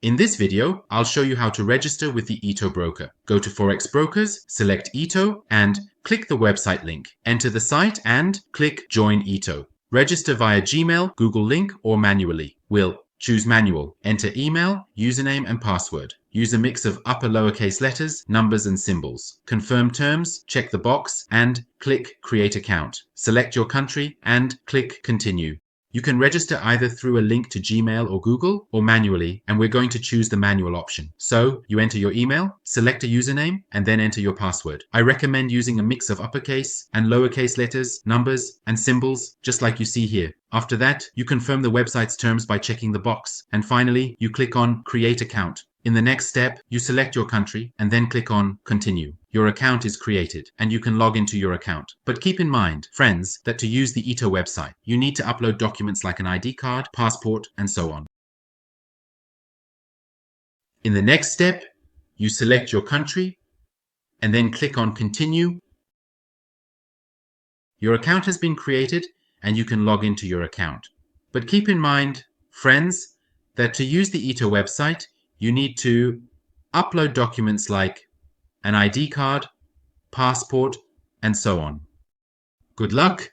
In this video, I'll show you how to register with the eToro broker. Go to Forex Brokers, select eToro, and click the website link. Enter the site and click Join eToro. Register via Gmail, Google link, or manually. We'll choose manual. Enter email, username, and password. Use a mix of upper lowercase letters, numbers, and symbols. Confirm terms, check the box, and click Create Account. Select your country and click Continue. You can register either through a link to Gmail or Google or manually, and we're going to choose the manual option. So you enter your email, select a username, and then enter your password. I recommend using a mix of uppercase and lowercase letters, numbers, and symbols, just like you see here. After that, you confirm the website's terms by checking the box. And finally, you click on Create Account. In the next step, you select your country and then click on Continue. Your account is created and you can log into your account. But keep in mind, friends, that to use the eToro website, you need to upload documents like an ID card, passport, and so on. In the next step, you select your country and then click on Continue. Your account has been created and you can log into your account. But keep in mind, friends, that to use the eToro website, you need to upload documents like an ID card, passport, and so on. Good luck,